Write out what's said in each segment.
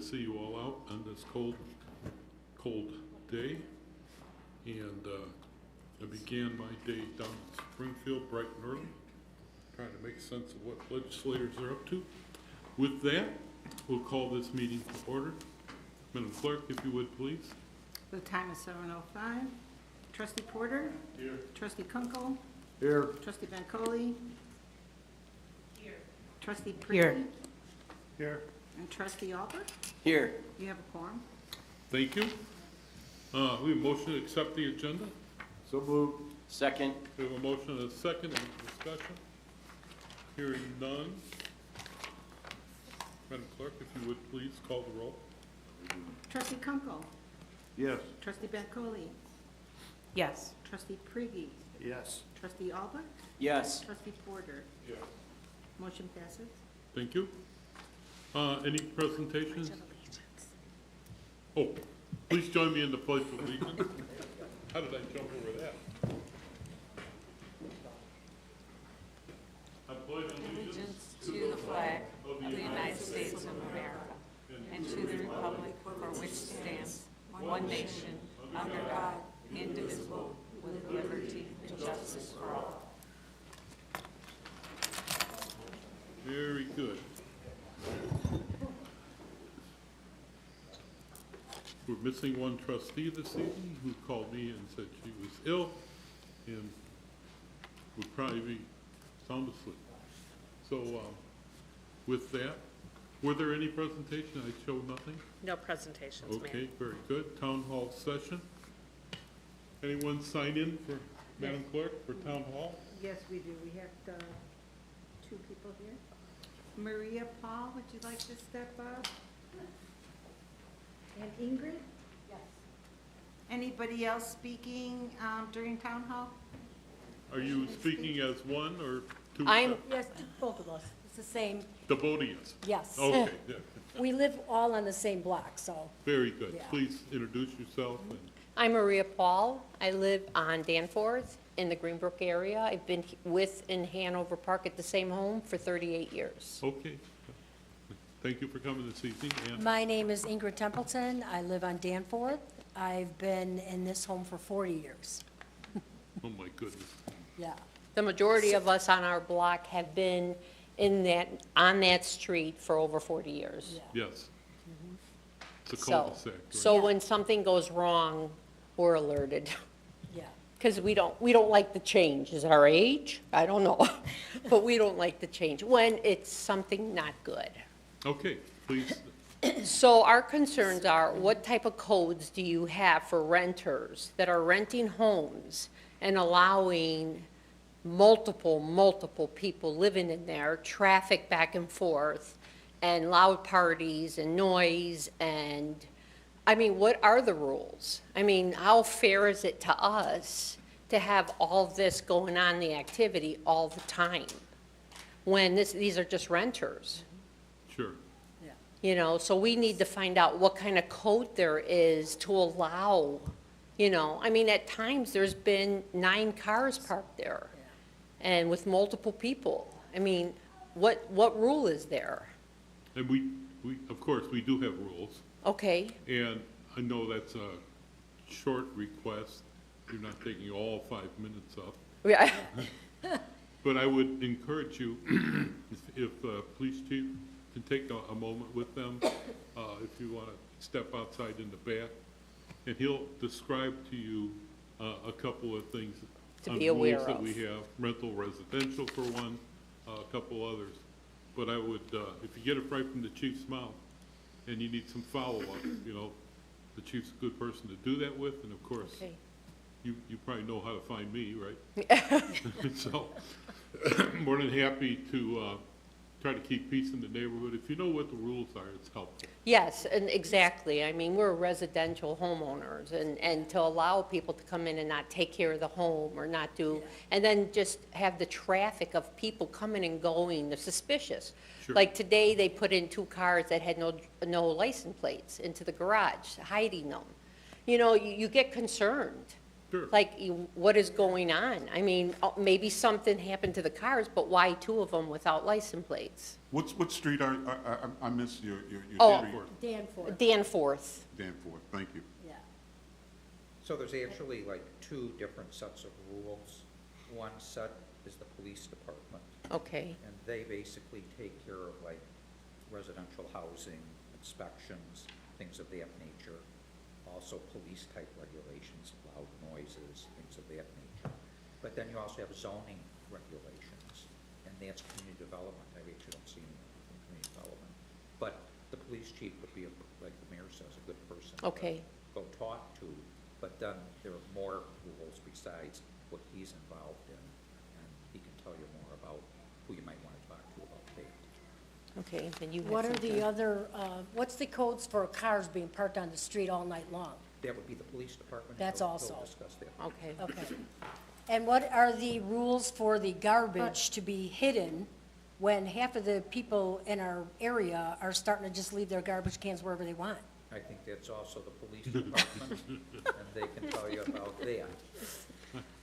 to see you all out on this cold day. And I began my day down in Springfield bright and early, trying to make sense of what legislators are up to. With that, we'll call this meeting to order. Madam Clerk, if you would, please. The time is 7:05. Trustee Porter? Here. Trustee Kunkel? Here. Trustee Bancole? Here. Trustee Here. Prigi? Here. And Trustee Albert? Here. You have a quorum. Thank you. We have a motion to accept the agenda. So moved. Second. We have a motion and a second. Any discussion? Hearing none. Madam Clerk, if you would please call the roll. Trustee Kunkel? Yes. Trustee Bancole? Yes. Trustee Prigi? Yes. Trustee Albert? Yes. Trustee Porter? Yes. Motion passes. Thank you. Any presentations? Oh, please join me in the pledge of allegiance. How did I jump over that? I pledge allegiance To the flag of the United States of America and to the republic for which stands one nation, under God, indivisible, with liberty and justice for all. Very good. We're missing one trustee this evening who called me and said she was ill and would probably be sound asleep. So with that, were there any presentation? I showed nothing. No presentations, ma'am. Okay, very good. Town hall session. Anyone sign in for Madam Clerk for town hall? Yes, we do. We have two people here. Maria Paul, would you like to step up? And Ingrid? Yes. Anybody else speaking during town hall? Are you speaking as one or two? Yes, both of us. It's the same, The both of yous? yes. Okay, yeah. We live all on the same block, so, Very good. Yeah. Please introduce yourself. And I'm Maria Paul. I live on Danforth in the Greenbrook area. I've been in Hanover Park at the same home for 38 years. Okay. Thank you for coming this evening. And my name is Ingrid Templeton. I live on Danforth. I've been in this home for 40 years. oh my goodness. Yeah, The majority of us on our block have been on that street for over 40 years. yeah. Yes. It's a So, cul-de-sac. Right? so Yeah. when something goes wrong, we're alerted. Yeah. Because we don't like the change. Is it our age? I don't know. But we don't like the change when it's something not good. Okay, please. So our concerns are, what type of codes do you have for renters that are renting homes and allowing multiple people living in there, traffic back and forth, and loud parties and noise, and, I mean, what are the rules? I mean, how fair is it to us to have all this going on, the activity, all the time, when these are just renters? Sure. You know, so we need to find out what kind of code there is to allow, I mean, at times, there's been 9 cars parked there, and with multiple people. I mean, what rule is there? And we, of course, we do have rules. Okay, And I know that's a short request. You're not taking all 5 minutes up. yeah, But I would encourage you, if police chief can take a moment with them, if you want to step outside in the back, and he'll describe to you a couple of things. To on be aware rules that of. we have, rental residential for one, a couple others. But I would, if you get it right from the chief's mouth, and you need some follow-up, the chief's a good person to do that with, and of course, okay. you probably know how to find me, right? So, more than happy to try to keep peace in the neighborhood. If you know what the rules are, it's helpful. Yes, and exactly. I mean, we're residential homeowners, and to allow people to come in and not take care of the home or not do, and then just have the traffic of people coming and going, they're suspicious. Sure. Like today, they put in 2 cars that had no license plates into the garage, hiding them. You get concerned. Sure. Like, what is going on? I mean, maybe something happened to the cars, but why two of them without license plates? What street I missed your Oh. street. Danforth, Danforth. Danforth, thank you. yeah. So there's actually like two different sets of rules. One set is the police department, Okay, and they basically take care of like residential housing, inspections, things of that nature. Also police-type regulations, loud noises, things of that nature. But then you also have zoning regulations, and that's community development. I actually don't see any from community development. But the police chief would be, like the mayor says, a good person to Okay. go talk to. But then there are more rules besides what he's involved in, and he can tell you more about who you might want to talk to about that. okay, then you had What are something. the other, what's the codes for cars being parked on the street all night long? That would be the police department. That's He'll also- discuss that. Okay. Okay. And what are the rules for the garbage to be hidden when half of the people in our area are starting to just leave their garbage cans wherever they want? I think that's also the police department, and they can tell you about that.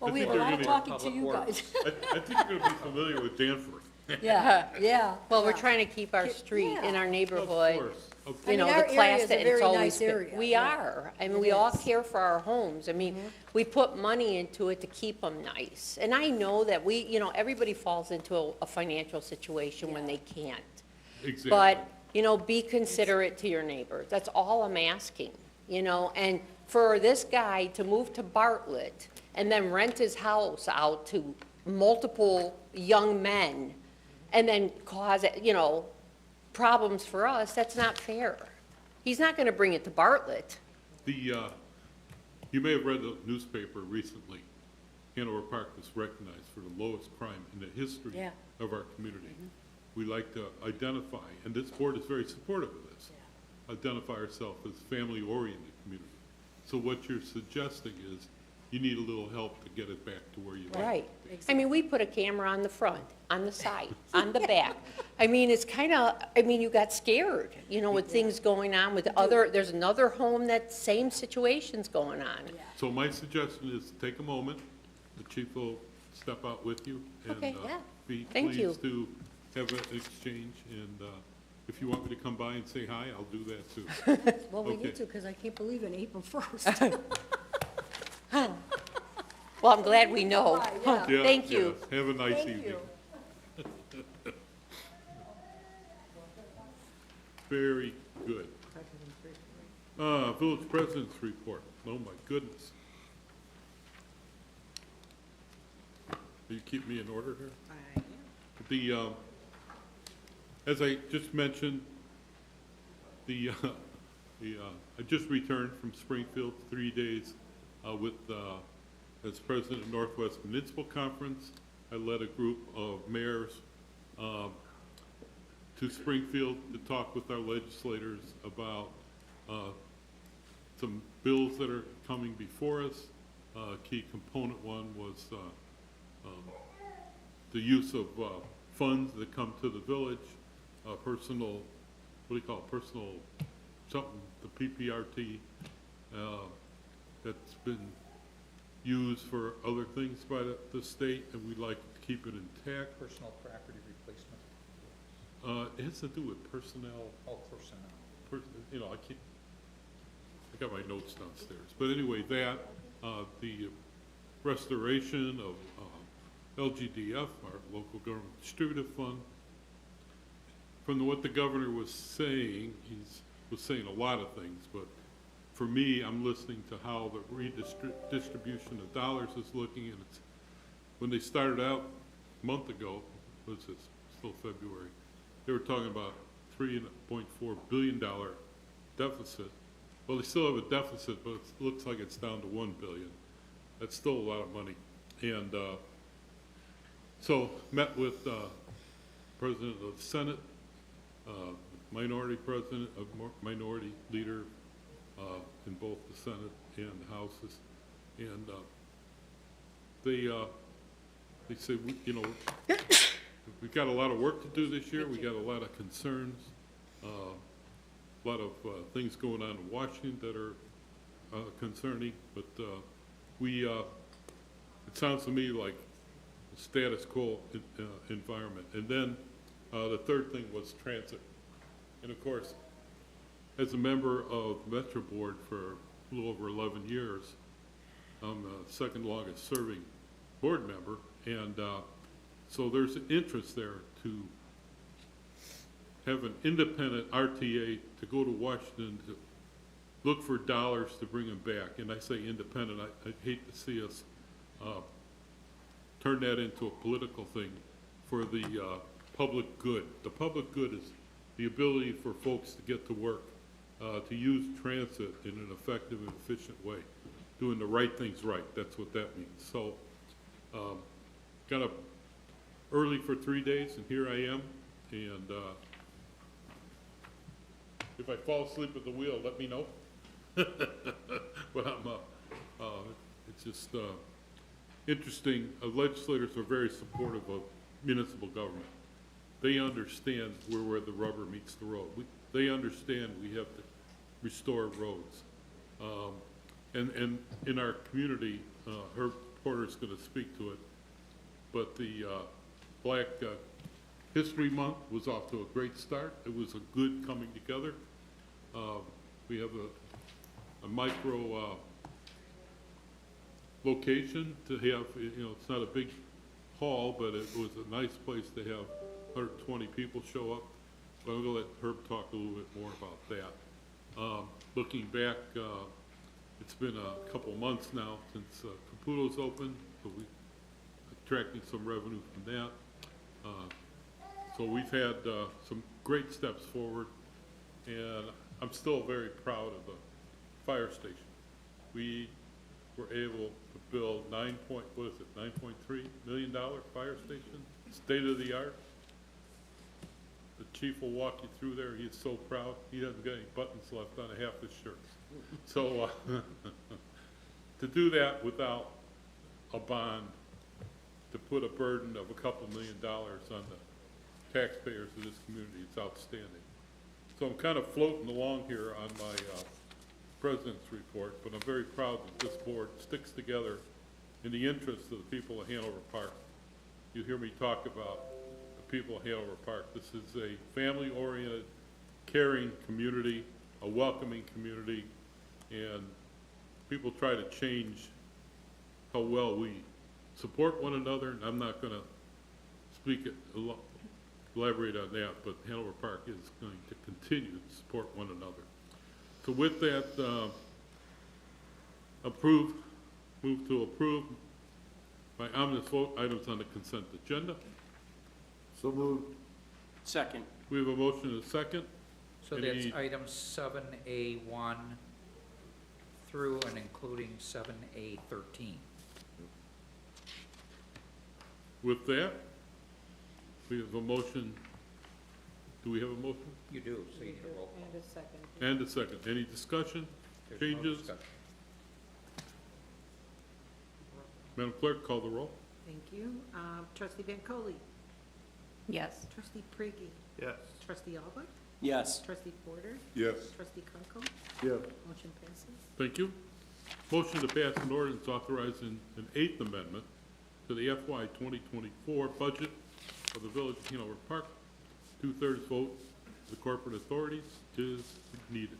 Well, we think have a they're lot of gonna- talking to Public you Works. guys. I think you're gonna be familiar with Danforth. Yeah, yeah. Well, we're yeah. trying to keep our street in our Of neighborhood, course, of I you mean, know, our the area class is a that it's very always nice been. area, We yeah. are. I mean, It we all is. Mm-hmm. care for our homes. I mean, we put money into it to keep them nice. And I know that we, you know, everybody falls into a financial situation when Yeah. they can't. exactly. But, you know, be considerate to your neighbors. That's all I'm asking, you know? And for this guy to move to Bartlett and then rent his house out to multiple young men and then cause, you know, problems for us, that's not fair. He's not gonna bring it to Bartlett. You may have read the newspaper recently. Hanover Park was recognized for the lowest crime in the history Yeah. of our community. We like to identify, and this board is very supportive of this, identify ourselves as family-oriented community. So what you're suggesting is you need a little help to get it back to where you want. Right. I mean, we put a camera on the front, on the side, on the back. I mean, it's kind of, I mean, you got scared, you know, with things going on with other, there's another home that same situation's going on. Yeah. So my suggestion is take a moment, the chief will step out with you, and Okay, yeah. be Thank you. pleased to have an exchange, and if you want me to come by and say hi, I'll do that too. Well, we Okay. need to, because I can't believe in April 1st. Well, I'm glad we know. Bye, yeah. Yeah, Thank you. yes. Have a nice Thank evening. you. Very good. Village President's Report. Oh, my goodness. Will you keep me in order here? As I just mentioned, I just returned from Springfield, 3 days as president of Northwest Municipal Conference. I led a group of mayors to Springfield to talk with our legislators about some bills that are coming before us. Key component one was the use of funds that come to the village, personal, what do you call it, personal something, the PPRT, that's been used for other things by the state, and we'd like to keep it intact. Personal property replacement, It has to do with personnel, all personnel. you know, I got my notes downstairs. But anyway, that, the restoration of LGDF, our local government distributive fund. From what the governor was saying, was saying a lot of things, but for me, I'm listening to how the redistribution of dollars is looking, and it's, when they started out a month ago, was this, still February, they were talking about $3.4 billion deficit. Well, they still have a deficit, but it looks like it's down to $1 billion. That's still a lot of money. And so met with President of the Senate, minority president, minority leader in both the Senate and the Houses, and they say, you know, we've got a lot of work to do this year. We got a lot of concerns, a lot of things going on in Washington that are concerning, but it sounds to me like a status quo environment. And then the third thing was transit. And of course, as a member of Metro Board for a little over 11 years, I'm the second longest serving board member. And so there's an interest there to have an independent RTA to go to Washington to look for dollars to bring them back. And I say independent, I'd hate to see us turn that into a political thing for the public good. The public good is the ability for folks to get to work, to use transit in an effective and efficient way, doing the right things right. That's what that means. So, got up early for 3 days, and here I am. And if I fall asleep at the wheel, let me know. But it's just interesting. Legislators are very supportive of municipal government. They understand where the rubber meets the road. They understand we have to restore roads. And in our community, Herb Porter's going to speak to it, but the Black History Month was off to a great start. It was a good coming together. We have a micro location to have, it's not a big hall, but it was a nice place to have 120 people show up. But I'm going to let Herb talk a little bit more about that. Looking back, it's been a couple months now since Caputo's opened, so we're attracting some revenue from that. So we've had some great steps forward, and I'm still very proud of the fire station. We were able to build $9.3 million fire station, state of the art. The chief will walk you through there. He is so proud. He doesn't got any buttons left on half his shirts. So to do that without a bond, to put a burden of a couple $1 million on the taxpayers of this community, it's outstanding. So I'm kind of floating along here on my president's report, but I'm very proud that this board sticks together in the interest of the people of Hanover Park. You hear me talk about the people of Hanover Park. This is a family-oriented, caring community, a welcoming community, and people try to change how well we support one another, and I'm not going to elaborate on that, but Hanover Park is going to continue to support one another. So with that, move to approve by omnibus vote items on the consent agenda. So moved. Second. We have a motion and a second. So that's items 7A1 through and including 7A13. With that, we have a motion. Do we have a motion? You do, so you need a roll call. And a second. And a second. Any discussion? There's no Changes? discussion. Madam Clerk, call the roll. Thank you. Trustee Bancole. Yes. Trustee Priggy. Yes. Trustee Albuck. Yes. Trustee Porter. Yes. Trustee Kunkel. Yes. Motion passes. Thank you. Motion to pass an ordinance authorizing an 8th amendment to the FY 2024 budget of the Village of Hanover Park. 2/3 vote of the corporate authorities is needed.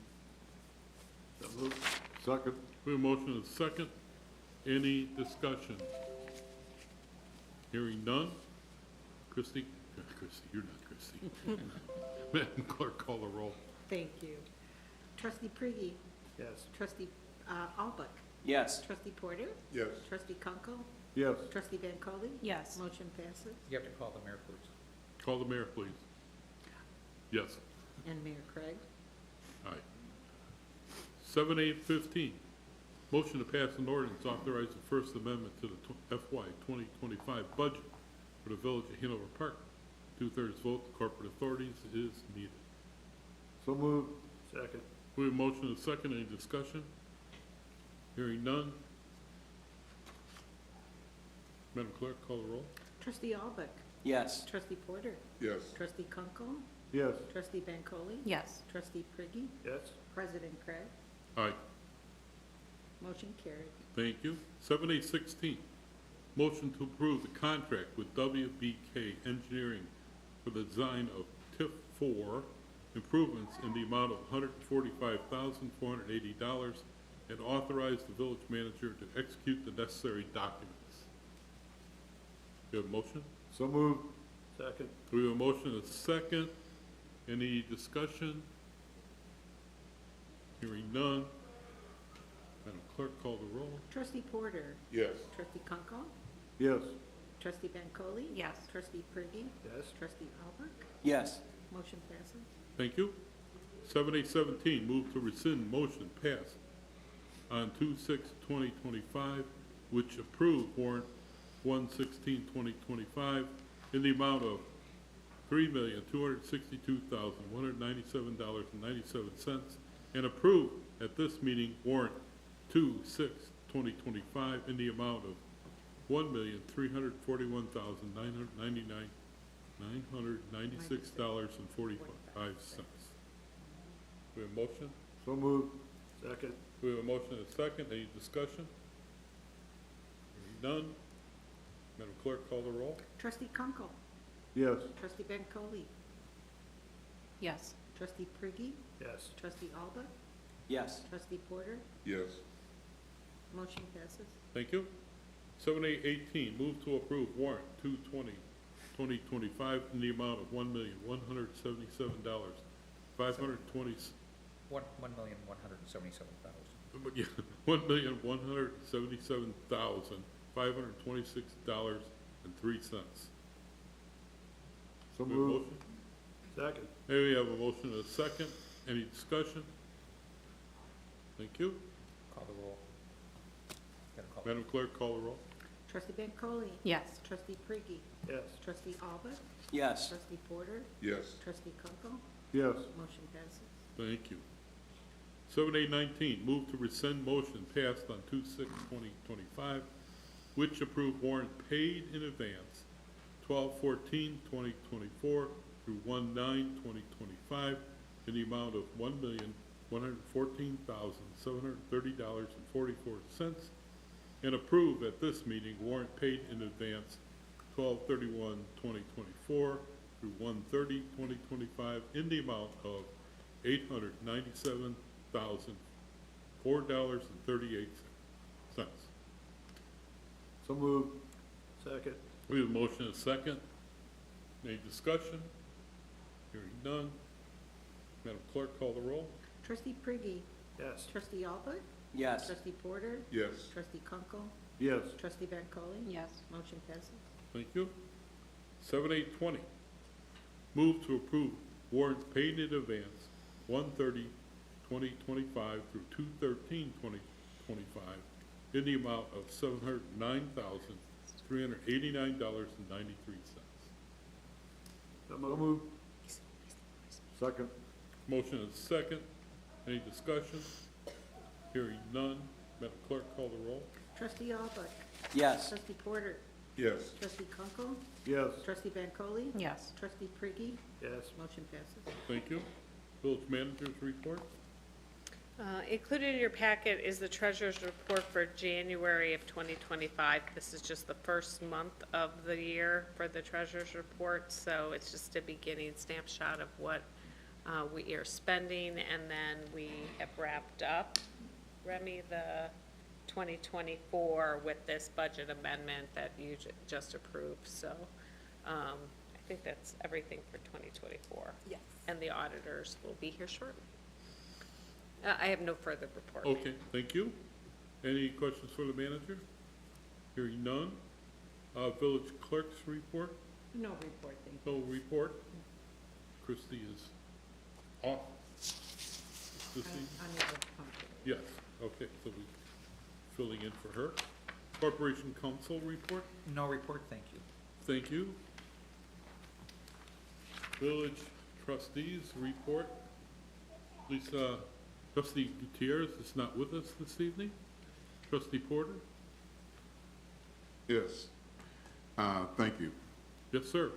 So moved. Second. We have a motion and a second. Any discussion? Hearing none. Christie, you're not Christie. Madam Clerk, call the roll. Thank you. Trustee Priggy. Yes. Trustee Albuck. Yes. Trustee Porter. Yes. Trustee Kunkel. Yes. Trustee Bancole. Yes. Motion passes. You have to call the mayor, please. Call the mayor, please. Yes. And Mayor Craig. Aye. 7/8/15, motion to pass an ordinance authorizing the First Amendment to the FY 2025 budget for the Village of Hanover Park. 2/3 vote of corporate authorities is needed. So moved. Second. We have a motion and a second. Any discussion? Hearing none. Madam Clerk, call the roll. Trustee Albuck. Yes. Trustee Porter. Yes. Trustee Kunkel. Yes. Trustee Bancole. Yes. Trustee Priggy. Yes. President Craig. Aye. Motion carried. Thank you. 7A16, motion to approve the contract with WBK Engineering for the design of TIF 4 improvements in the amount of $145,480 and authorize the village manager to execute the necessary documents. You have a motion? So moved. Second. We have a motion and a second. Any discussion? Hearing none. Madam Clerk, call the roll. Trustee Porter? Yes. Trustee Kunkel? Yes. Trustee Bancole? Yes. Trustee Priggy? Yes. Trustee Albert? Yes. Motion passes. Thank you. 7A17, move to rescind motion passed on 2/6/2025, which approved warrant 1/16/2025 in the amount of $3,262,197.97 and approved at this meeting warrant 2/6/2025 in the amount of $1,341,996.45. We have a motion? So moved. Second. We have a motion and a second. Any discussion? Hearing none. Madam Clerk, call the roll. Trustee Kunkel? Yes. Trustee Bancole? Yes. Trustee Priggy? Yes. Trustee Albert? Yes. Trustee Porter? Yes. Motion passes. Thank you. 7A18, move to approve warrant 2/20/2025 in the amount of $1,177,520, $1,177,000. $1,177,526.03. So We have a moved. motion? Second. Hey, we have a motion and a second. Any discussion? Thank you. Call the roll. Gotta call. Madam Clerk, call the roll. Trustee Bancole? Yes. Trustee Priggy? Yes. Trustee Albert? Yes. Trustee Porter? Yes. Trustee Kunkel? Yes. Motion passes. Thank you. 7A19, move to rescind motion passed on 2/6/2025, which approved warrant paid in advance 12/14/2024 through 1/9/2025 in the amount of $1,114,730.44 and approve at this meeting warrant paid in advance 12/31/2024 through 1/30/2025 in the amount of $897,004.38. So moved. Second. We have a motion and a second. Any discussion? Hearing none. Madam Clerk, call the roll. Trustee Priggy? Yes. Trustee Albert? Yes. Trustee Porter? Yes. Trustee Kunkel? Yes. Trustee Bancole? Yes. Motion passes. Thank you. 7A20, move to approve warrants paid in advance 1/30/2025 through 2/13/2025 in the amount of $709,389.93. So moved. Second. Motion is second. Any discussion? Hearing none. Madam Clerk, call the roll. Trustee Albert? Yes. Trustee Porter? Yes. Trustee Kunkel? Yes. Trustee Bancole? Yes. Trustee Priggy? Yes. Motion passes. Thank you. Village Manager's report. Included in your packet is the treasurer's report for January of 2025. This is just the first month of the year for the treasurer's report, so it's just a beginning snapshot of what we are spending, and then we have wrapped up, Remy, the 2024 with this budget amendment that you just approved, so I think that's everything for 2024. Yes. And the auditors will be here shortly. I have no further report. Okay, thank you. Any questions for the manager? Hearing none. Village Clerk's report, No report, thank you. no report. Christie is off this evening. Unable to come to. Yes, okay, so we filling in for her. Corporation Council report, No report, thank you. thank you. Village Trustees report. Lisa, Trustee Gutierrez is not with us this evening. Trustee Porter? Yes. Thank you. Yes, sir.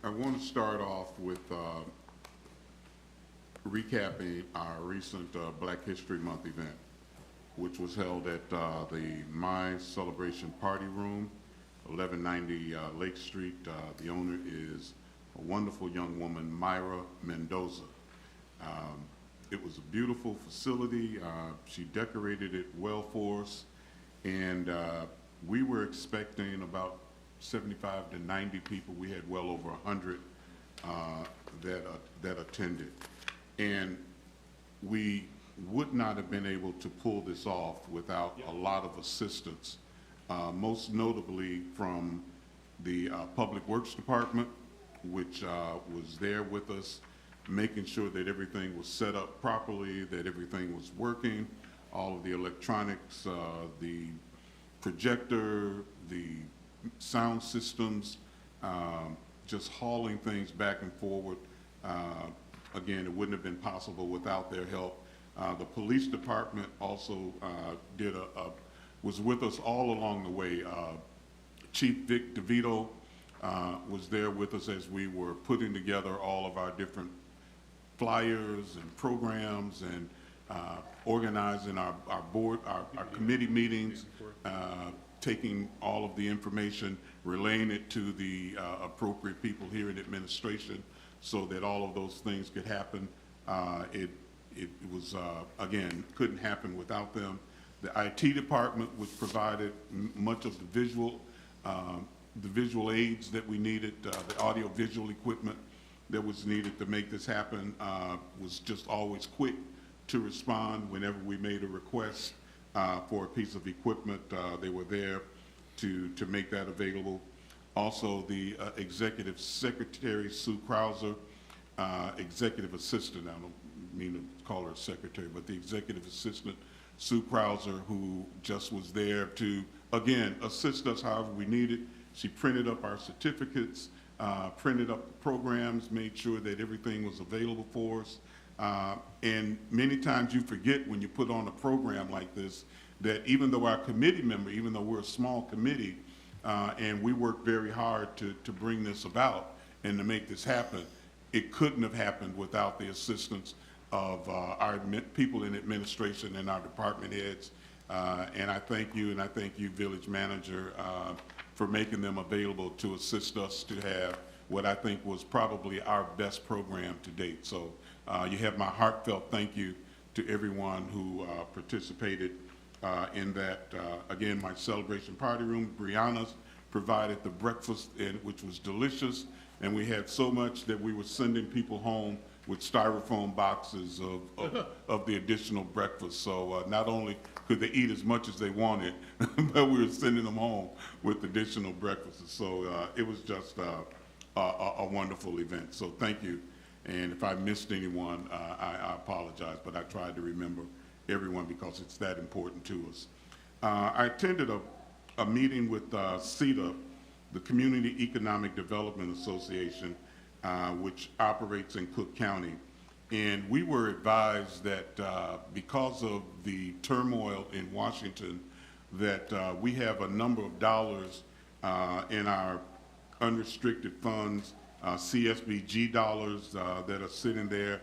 I want to start off with recapping our recent Black History Month event. which was held at the My Celebration Party Room, 1190 Lake Street. The owner is a wonderful young woman, Myra Mendoza. It was a beautiful facility. She decorated it well for us, and we were expecting about 75 to 90 people. We had well over 100 that attended. And we would not have been able to pull this off without a lot of assistance, most notably from the Public Works Department, which was there with us, making sure that everything was set up properly, that everything was working, all of the electronics, the projector, the sound systems, just hauling things back and forward. Again, it wouldn't have been possible without their help. The police department also was with us all along the way. Chief Vic DeVito was there with us as we were putting together all of our different flyers and programs and organizing our board, our committee meetings, taking all of the information, relaying it to the appropriate people here in administration so that all of those things could happen. It was, again, couldn't happen without them. The IT department was provided much of the visual aids that we needed, the audio visual equipment that was needed to make this happen, was just always quick to respond whenever we made a request for a piece of equipment. They were there to make that available. Also, the executive secretary, Sue Krauser, executive assistant, I don't mean to call her secretary, but the executive assistant, Sue Krauser, who just was there to, again, assist us however we needed. She printed up our certificates, printed up the programs, made sure that everything was available for us. And many times you forget when you put on a program like this that even though our committee member, even though we're a small committee, and we work very hard to bring this about and to make this happen, it couldn't have happened without the assistance of our people in administration and our department heads. And I thank you, and I thank you, village manager, for making them available to assist us to have what I think was probably our best program to date. So you have my heartfelt thank you to everyone who participated in that. Again, my celebration party room, Brianna's provided the breakfast, which was delicious, and we had so much that we were sending people home with styrofoam boxes of the additional breakfast. So not only could they eat as much as they wanted, but we were sending them home with additional breakfasts. So it was just a wonderful event. So thank you. And if I missed anyone, I apologize, but I tried to remember everyone because it's that important to us. I attended a meeting with CEDA, the Community Economic Development Association, which operates in Cook County. And we were advised that because of the turmoil in Washington, that we have a number of dollars in our unrestricted funds, CSBG dollars that are sitting there,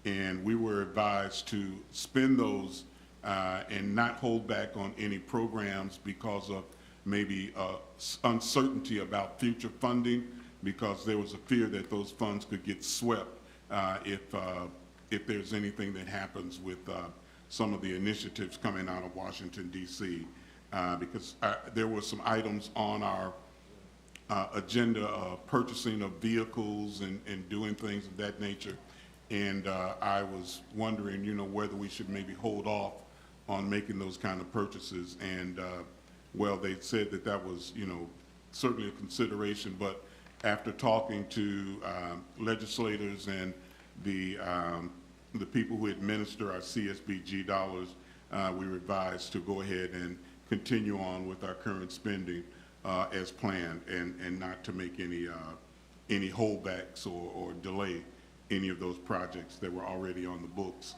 and we were advised to spend those and not hold back on any programs because of maybe uncertainty about future funding, because there was a fear that those funds could get swept if there's anything that happens with some of the initiatives coming out of Washington, D.C. Because there were some items on our agenda of purchasing of vehicles and doing things of that nature. And I was wondering, whether we should maybe hold off on making those kind of purchases. And well, they said that that was, certainly a consideration, but after talking to legislators and the people who administer our CSBG dollars, we were advised to go ahead and continue on with our current spending as planned, and not to make any holdbacks or delay any of those projects that were already on the books.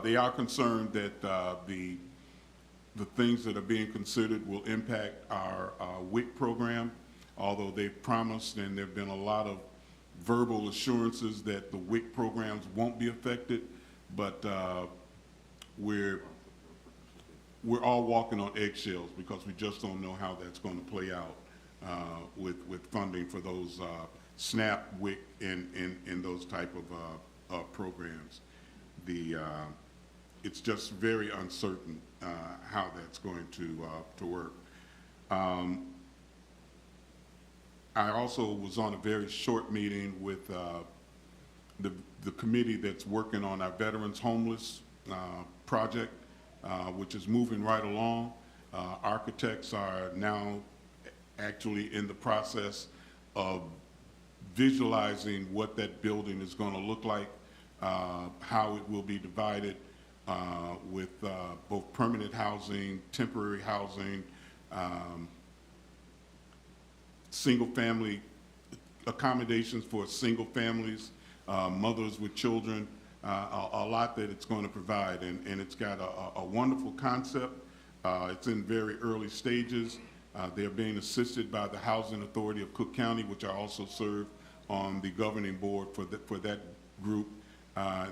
They are concerned that the things that are being considered will impact our WIC program, although they've promised, and there have been a lot of verbal assurances that the WIC programs won't be affected. But we're all walking on eggshells because we just don't know how that's going to play out with funding for those SNAP, WIC, and those type of programs. It's just very uncertain how that's going to work. I also was on a very short meeting with the committee that's working on our Veterans Homeless project, which is moving right along. Architects are now actually in the process of visualizing what that building is going to look like, how it will be divided with both permanent housing, temporary housing, single-family accommodations for single families, mothers with children, a lot that it's going to provide. And it's got a wonderful concept. It's in very early stages. They're being assisted by the Housing Authority of Cook County, which I also serve on the governing board for that group.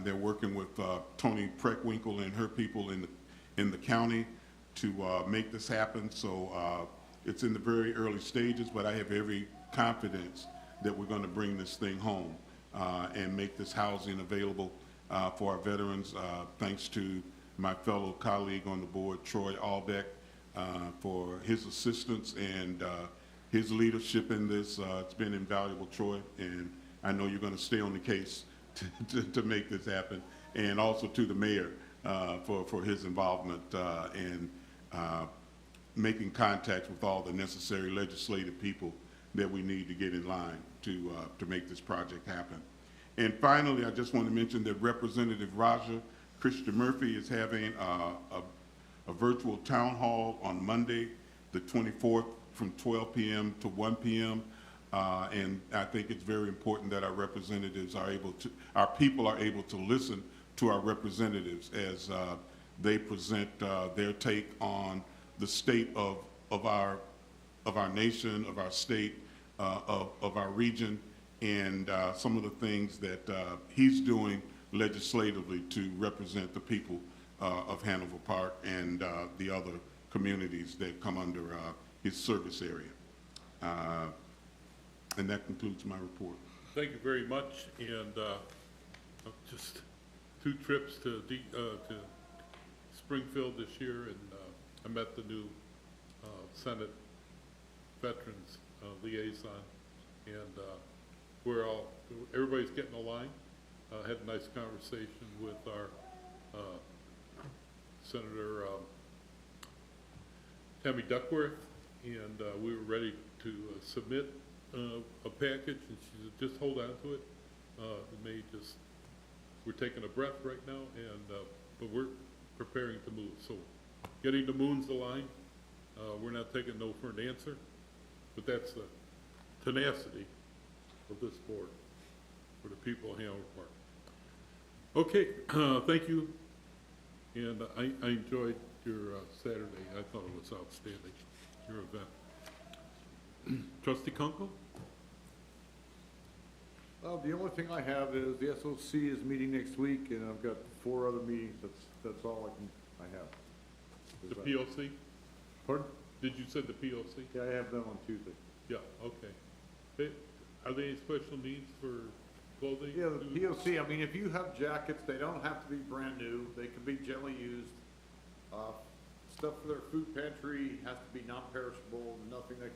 They're working with Toni Preckwinkle and her people in the county to make this happen. So it's in the very early stages, but I have every confidence that we're going to bring this thing home and make this housing available for our veterans, thanks to my fellow colleague on the board, Troy Albeck, for his assistance and his leadership in this. It's been invaluable, Troy, and I know you're going to stay on the case to make this happen, and also to the mayor for his involvement in making contact with all the necessary legislative people that we need to get in line to make this project happen. And finally, I just want to mention that Representative Raja Christian Murphy is having a virtual town hall on Monday, the 24th, from 12 p.m. to 1 p.m. And I think it's very important that our representatives are able to, our people are able to listen to our representatives as they present their take on the state of our nation, of our state, of our region, and some of the things that he's doing legislatively to represent the people of Hanover Park and the other communities that come under his service area. And that concludes my report. Thank you very much, and just 2 trips to Springfield this year, and I met the new Senate Veterans Liaison, and everybody's getting aligned. Had a nice conversation with our Senator Tammy Duckworth, and we were ready to submit a package, and she said, just hold on to it. We're taking a breath right now, and but we're preparing to move. So getting the moons aligned, we're not taking no for an answer, but that's the tenacity of this board for the people of Hanover Park. Okay, thank you, and I enjoyed your Saturday. I thought it was outstanding, your event. Trustee Kunkel? The only thing I have is the SOC is meeting next week, and I've got 4 other meetings. That's all I have. The POC? Pardon? Did you say the POC? Yeah, I have them on Tuesday. Yeah, okay. Are they any special needs for clothing? Yeah, the POC, I mean, if you have jackets, they don't have to be brand new. They can be gently used. Stuff for their food pantry has to be non-perishable, nothing that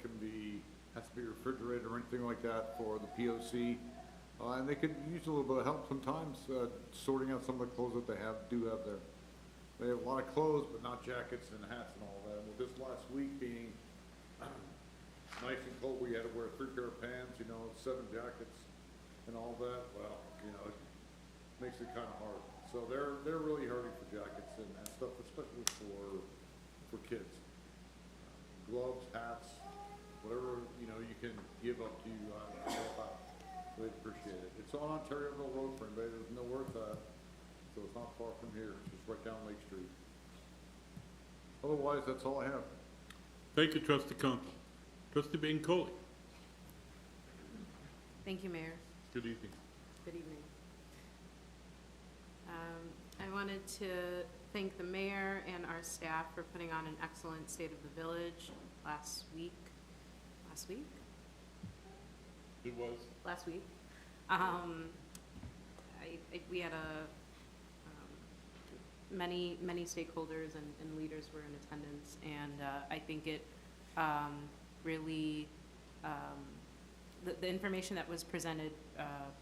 has to be refrigerated or anything like that for the POC. And they could use a little bit of help sometimes, sorting out some of the clothes that they do have there. They have a lot of clothes, but not jackets and hats and all that. With this last week being nice and cold, we had to wear 3 pair of pants, 7 jackets and all that. Well, it makes it kind of hard. So they're really hurting for jackets and stuff, especially for kids. Gloves, hats, whatever, you can give up to help out. We'd appreciate it. It's on Ontario Road for anybody that doesn't know where it's at. So it's not far from here. It's just right down Lake Street. Otherwise, that's all I have. Thank you, Trustee Kunkel. Trustee Biancoli? Thank you, Mayor. Good evening. Good evening. I want wanted to thank the mayor and our staff for putting on an excellent State of the Village last week. It was. Last week. We had many stakeholders and leaders were in attendance, and I think it really, the information that was presented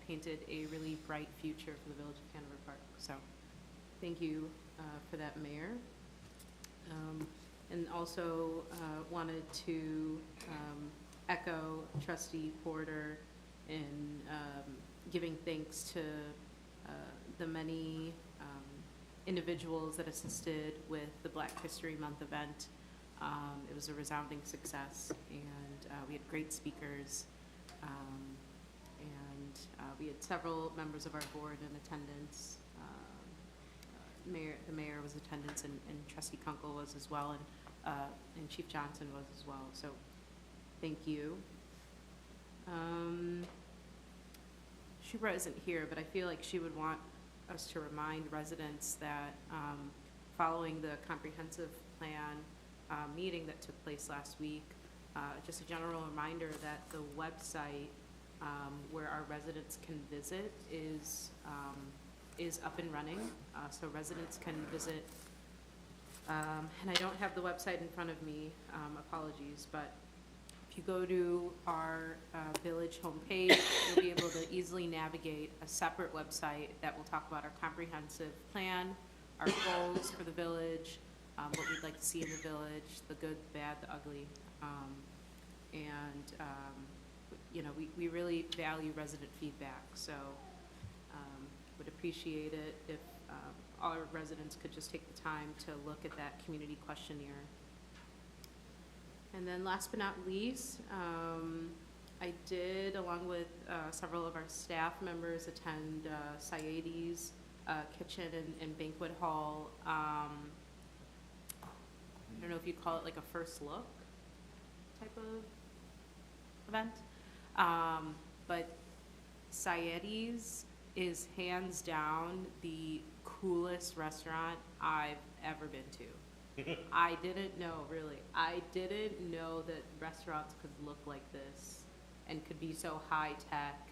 painted a really bright future for the Village of Hanover Park. So thank you for that, Mayor. And also wanted to echo Trustee Porter in giving thanks to the many individuals that assisted with the Black History Month event. It was a resounding success, and we had great speakers, and we had several members of our board in attendance. The mayor was in attendance, and Trustee Kunkel was as well, and Chief Johnson was as well. So, thank you. Shubra isn't here, but I feel like she would want us to remind residents that following the comprehensive plan meeting that took place last week, just a general reminder that the website where our residents can visit is up and running. So residents can visit, and I don't have the website in front of me, apologies, but if you go to our village homepage, you'll be able to easily navigate a separate website that will talk about our comprehensive plan, our goals for the village, what we'd like to see in the village, the good, the bad, the ugly. You know, we really value resident feedback, so would appreciate it if all our residents could just take the time to look at that community questionnaire. And then last but not least, I did, along with several of our staff members, attend Sayedi's Kitchen and Banquet Hall. I don't know if you'd call it like a first look type of event. But Sayedi's is hands down the coolest restaurant I've ever been to. I didn't know, really. I didn't know that restaurants could look like this and could be so high tech.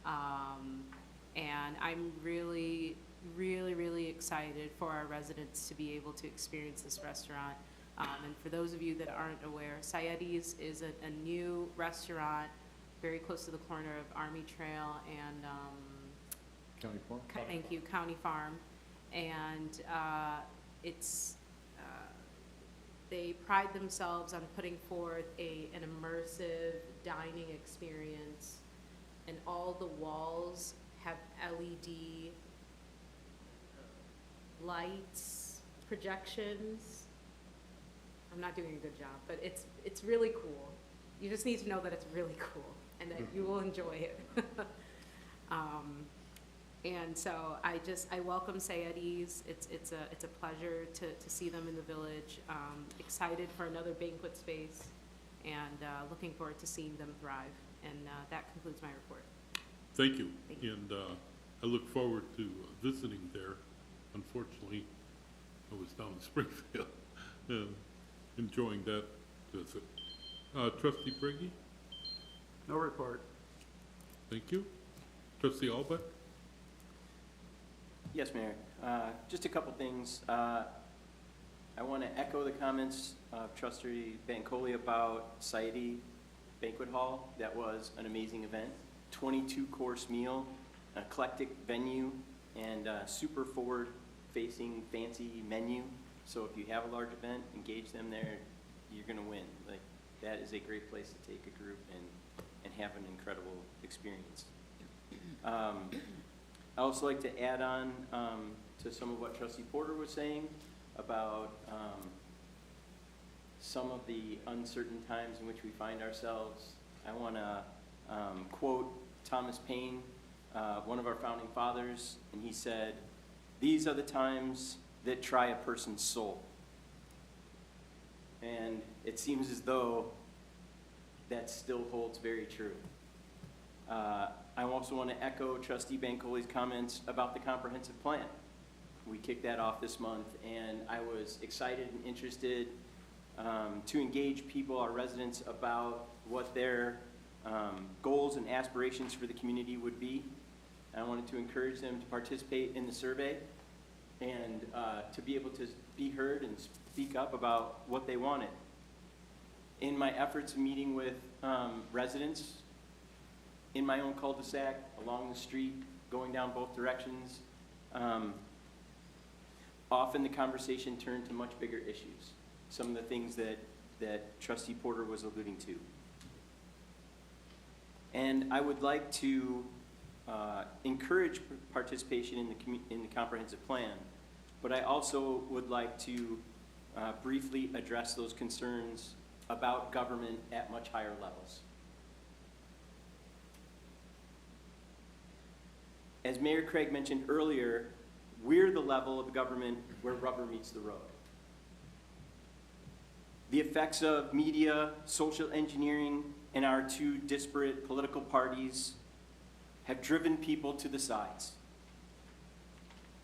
And I'm really, really, really excited for our residents to be able to experience this restaurant. And for those of you that aren't aware, Sayedi's is a new restaurant very close to the corner of Army Trail and County Farm? Thank you, County Farm. And they pride themselves on putting forth an immersive dining experience, and all the walls have LED lights, projections. I'm not doing a good job, but it's really cool. You just need to know that it's really cool and that you will enjoy it. And so I welcome Sayedi's. It's a pleasure to see them in the village. Excited for another banquet space, and looking forward to seeing them thrive. And that concludes my report. Thank you. Thank you. And I look forward to visiting there. Unfortunately, I was down in Springfield and enjoying that visit. Trustee Briggy? No report. Thank you. Trustee Albrecht? Yes, Mayor. Just a couple things. I want to echo the comments of Trustee Bancoli about Sayedi Banquet Hall. That was an amazing event. 22-course meal, an eclectic venue, and super forward-facing fancy menu. So if you have a large event, engage them there, you're going to win. Like, that is a great place to take a group and have an incredible experience. I also like to add on to some of what Trustee Porter was saying about some of the uncertain times in which we find ourselves. I want to quote Thomas Paine, one of our founding fathers, and he said, "These are the times that try a person's soul." And it seems as though that still holds very true. I also want to echo Trustee Bancoli's comments about the comprehensive plan. We kicked that off this month, and I was excited and interested to engage people, our residents, about what their goals and aspirations for the community would be. I wanted to encourage them to participate in the survey and to be able to be heard and speak up about what they wanted. In my efforts of meeting with residents in my own cul-de-sac, along the street, going down both directions, often the conversation turned to much bigger issues. Some of the things that Trustee Porter was alluding to. And I would like to encourage participation in the comprehensive plan, but I also would like to briefly address those concerns about government at much higher levels. As Mayor Craig mentioned earlier, we're the level of government where rubber meets the road. The effects of media, social engineering, and our two disparate political parties have driven people to the sides.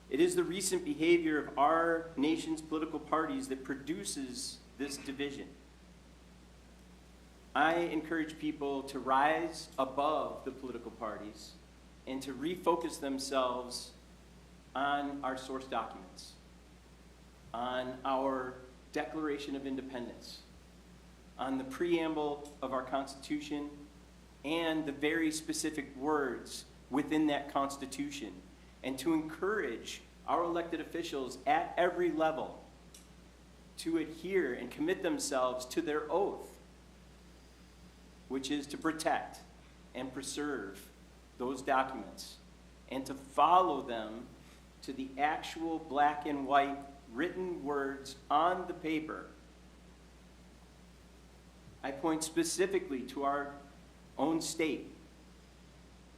It is the recent behavior of our nation's political parties that produces this division. I encourage people to rise above the political parties and to refocus themselves on our source documents, on our Declaration of Independence, on the preamble of our Constitution, and the very specific words within that Constitution, and to encourage our elected officials at every level to adhere and commit themselves to their oath, which is to protect and preserve those documents and to follow them to the actual black and white written words on the paper. I point specifically to our own state,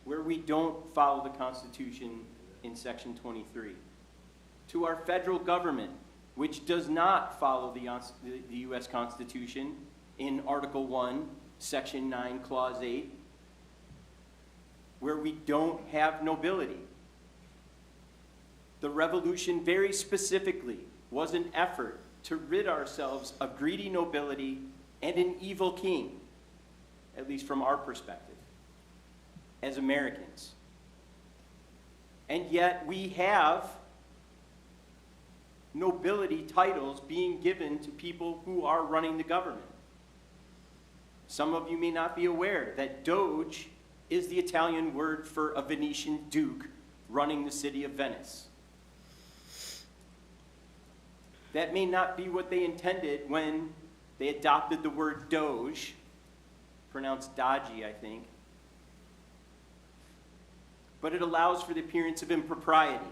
where we don't follow the Constitution in Section 23, to our federal government, which does not follow the U.S. Constitution in Article 1, Section 9, Clause 8, where we don't have nobility. The revolution very specifically was an effort to rid ourselves of greedy nobility and an evil king, at least from our perspective, as Americans. And yet we have nobility titles being given to people who are running the government. Some of you may not be aware that Doge is the Italian word for a Venetian duke running the city of Venice. That may not be what they intended when they adopted the word Doge, pronounced Dodgy, I think. But it allows for the appearance of impropriety.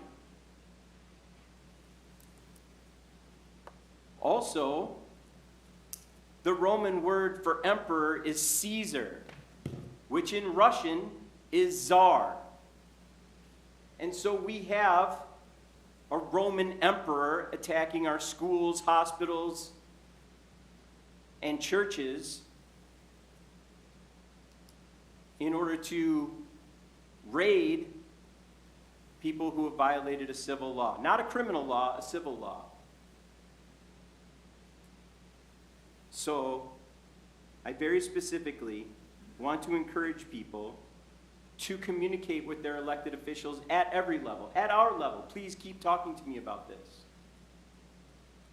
Also, the Roman word for emperor is Caesar, which in Russian is Tsar. And so we have a Roman emperor attacking our schools, hospitals, and churches in order to raid people who have violated a civil law. Not a criminal law, a civil law. So, I very specifically want to encourage people to communicate with their elected officials at every level, at our level. Please keep talking to me about this.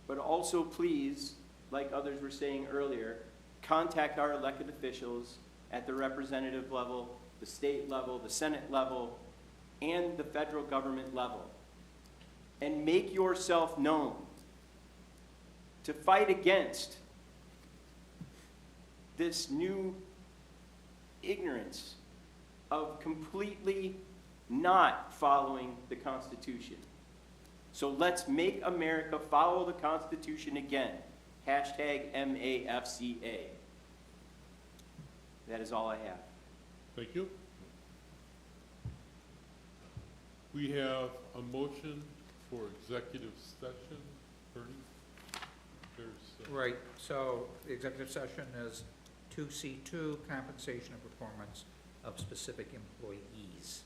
But also please, like others were saying earlier, contact our elected officials at the representative level, the state level, the Senate level, and the federal government level. And make yourself known to fight against this new ignorance of completely not following the Constitution. So let's make America follow the Constitution again. Hashtag MAFCA. That is all I have. Thank you. We have a motion for executive session. Bernie? There's, Right, so the executive session is 2C2, compensation and performance of specific employees.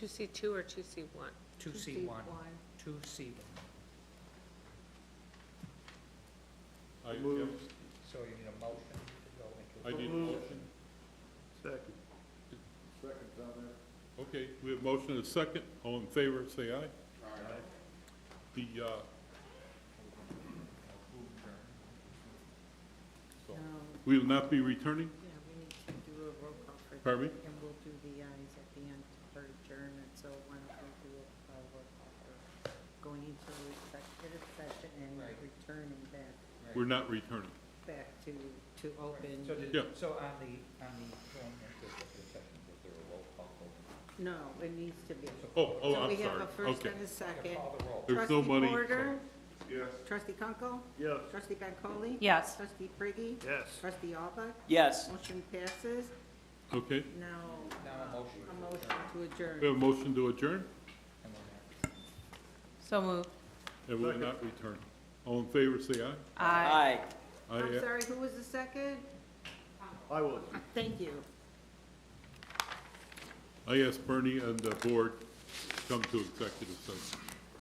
2C2 or 2C1? 2C1. to Sebum. I, Move. yep, So you need a motion to go into. I need a motion. Second. Seconds on there. Okay, we have motion and a second. All in favor, say aye. The, so, we will not be returning, Yeah, we need to do a roll call for that. pardon me? And we'll do the ayes at the end for adjournment, so why don't we do a roll call for going into executive session and returning back We're not returning. to open. So did, Yeah. so on the going into executive session, was there a roll call vote? No, it needs to be. Oh, So I'm we have sorry. a first Okay. and a second. Call the roll. There's no money. Trustee Porter? Yes. Trustee Kunkel? Yes. Trustee Bancole? Yes. Trustee Priggy? Yes. Trustee Alba? Yes. Motion passes. Okay, Now, Now a motion. a motion to adjourn. we have a motion to adjourn, And we're not- So moved. and we will not return. All in favor, say aye. Aye. Aye, I'm yeah. sorry, who was the second? I was. Thank you. I asked Bernie and the board to come to executive session.